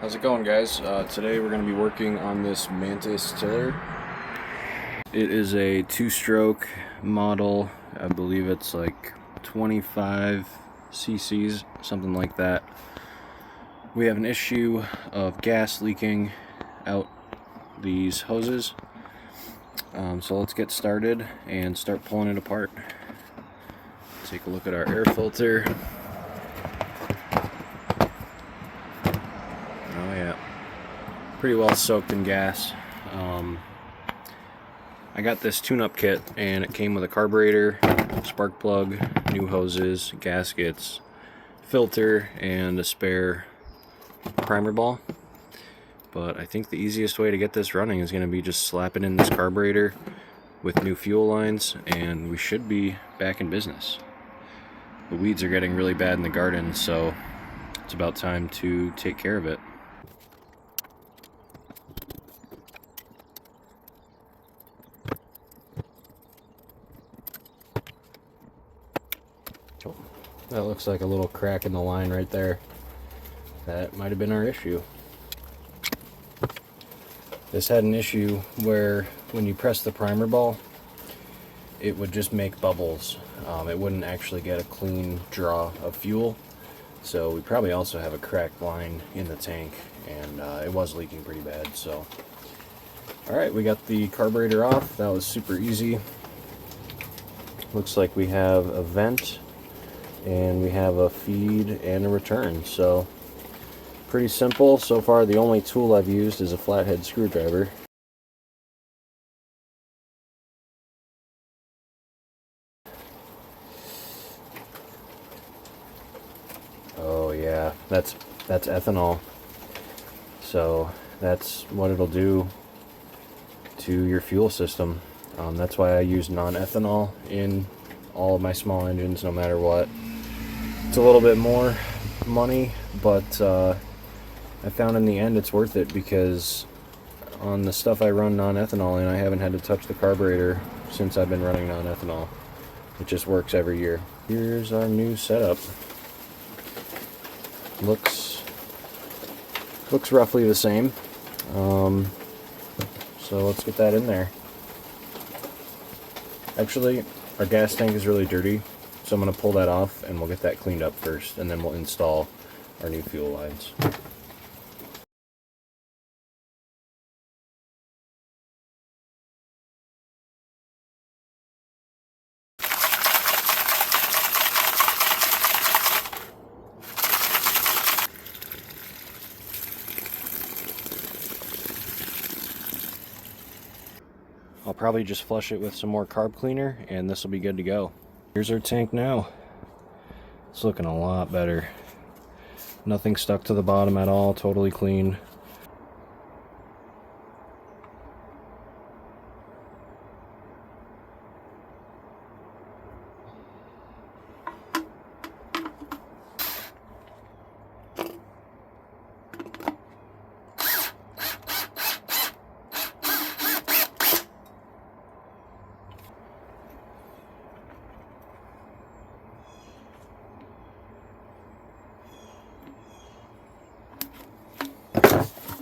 How's it going, guys? Today we're going to be working on this Mantis tiller. It is a two-stroke model. I believe it's like 25 cc's, something like that. We have an issue of gas leaking out these hoses. So let's get started and start pulling it apart. Take a look at our air filter. Oh yeah, pretty well soaked in gas. I got this tune-up kit and it came with a carburetor, spark plug, new hoses, gaskets, filter, and a spare primer ball. But I think the easiest way to get this running is going to be just slapping in this carburetor with new fuel lines, and we should be back in business. The weeds are getting really bad in the garden, so it's about time to take care of it. Oh, that looks like a little crack in the line right there. That might have been our issue. This had an issue where when you press the primer ball, it would just make bubbles. It wouldn't actually get a clean draw of fuel. So we probably also have a cracked line in the tank, and it was leaking pretty bad. So, alright, we got the carburetor off. That was super easy. Looks like we have a vent, and we have a feed and a return. So, pretty simple. So far, the only tool I've used is a flathead screwdriver. Oh yeah, that's ethanol. So that's what it'll do to your fuel system. That's why I use non-ethanol in all of my small engines, no matter what. It's a little bit more money, but I found in the end it's worth it, because on the stuff I run non-ethanol in, I haven't had to touch the carburetor since I've been running non-ethanol. It just works every year. Here's our new setup. Looks roughly the same. So let's get that in there. Actually, our gas tank is really dirty, so I'm going to pull that off and we'll get that cleaned up first, and then we'll install our new fuel lines. I'll probably just flush it with some more carb cleaner, and this will be good to go. Here's our tank now. It's looking a lot better. Nothing stuck to the bottom at all, totally clean.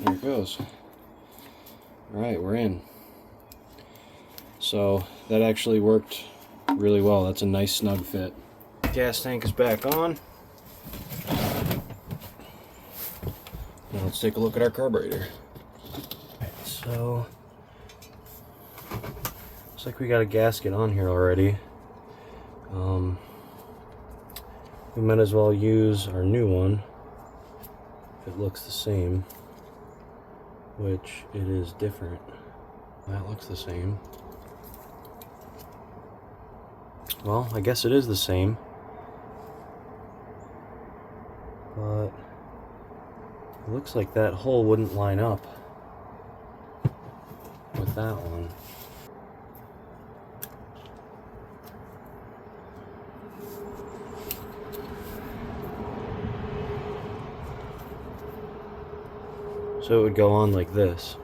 There it goes. Alright, we're in. So that actually worked really well. That's a nice snug fit. Gas tank is back on. Now let's take a look at our carburetor. So looks like we got a gasket on here already. We might as well use our new one if it looks the same, which it is different. That looks the same. Well, I guess it is the same, but it looks like that hole wouldn't line up with that one. So it would go on like this,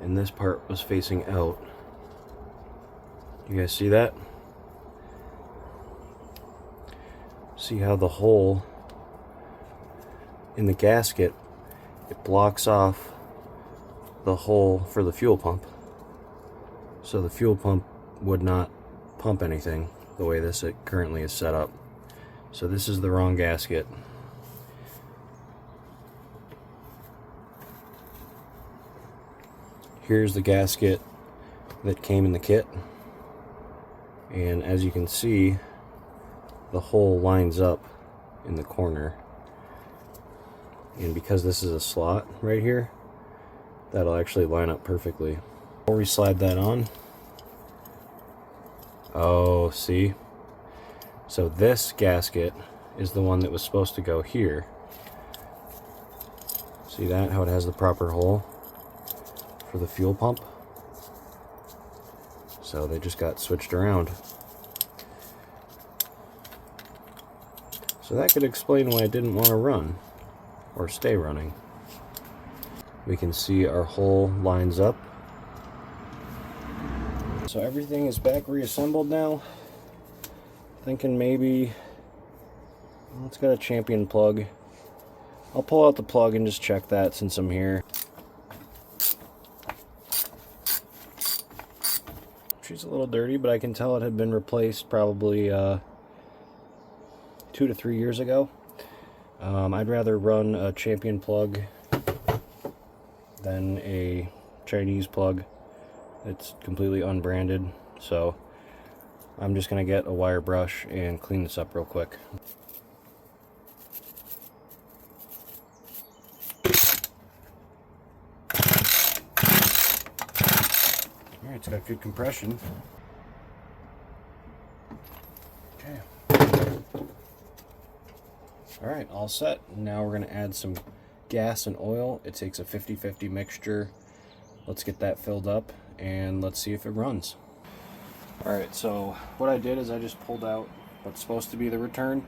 and this part was facing out. You guys see that? See how the hole in the gasket, it blocks off the hole for the fuel pump. So the fuel pump would not pump anything the way this currently is set up. So this is the wrong gasket. Here's the gasket that came in the kit, and as you can see, the hole lines up in the corner, and because this is a slot right here, that'll actually line up perfectly. Before we slide that on, oh, see? So this gasket is the one that was supposed to go here. See that, how it has the proper hole for the fuel pump? So they just got switched around. So that could explain why I didn't want to run or stay running. We can see our hole lines up. So everything is back reassembled now. Thinking maybe, well, it's got a champion plug. I'll pull out the plug and just check that since I'm here. She's a little dirty, but I can tell it had been replaced probably 2 to 3 years ago. I'd rather run a champion plug than a Chinese plug. It's completely unbranded, so I'm just gonna get a wire brush and clean this up real quick. Alright, it's got good compression. Okay. Alright, all set. Now we're gonna add some gas and oil. It takes a 50-50 mixture. Let's get that filled up and let's see if it runs. Alright, so what I did is I just pulled out what's supposed to be the return,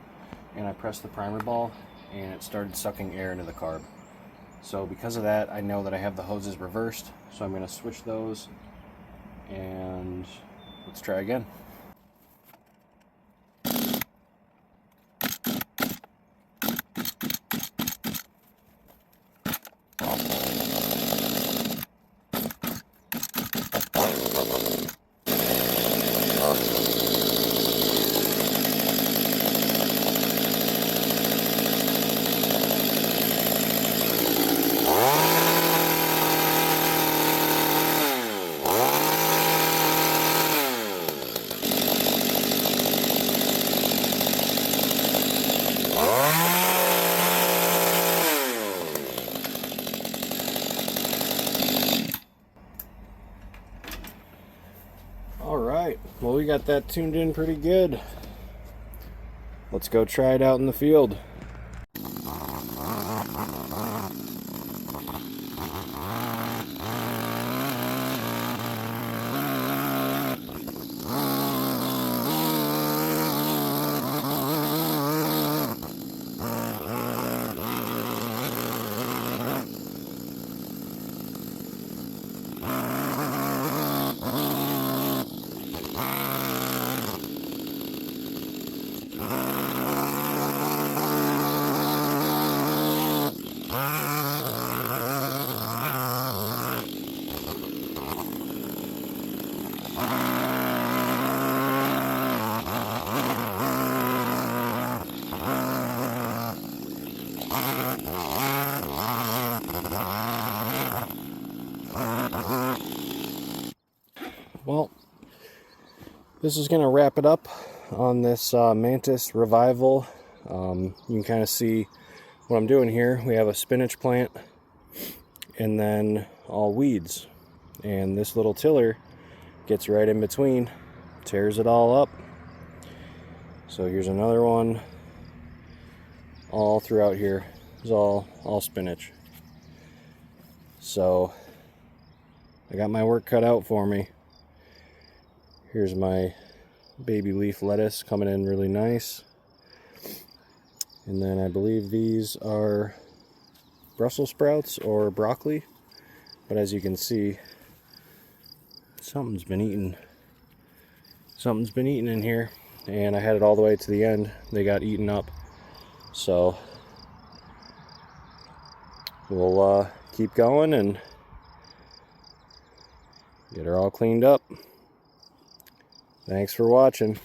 and I pressed the primer ball and it started sucking air into the carb. So because of that, I know that I have the hoses reversed, so I'm going to switch those and let's try again. Alright, well, we got that tuned in pretty good. Let's go try it out in the field. Well, this is going to wrap it up on this Mantis revival. You can kind of see what I'm doing here. We have a spinach plant and then all weeds. And this little tiller gets right in between, tears it all up. So here's another one. All throughout here is all spinach. So I got my work cut out for me. Here's my baby leaf lettuce coming in really nice. And then I believe these are Brussels sprouts or broccoli. But as you can see, something's been eaten. Something's been eaten in here. And I had it all the way to the end. They got eaten up. So we'll keep going and get her all cleaned up. Thanks for watching.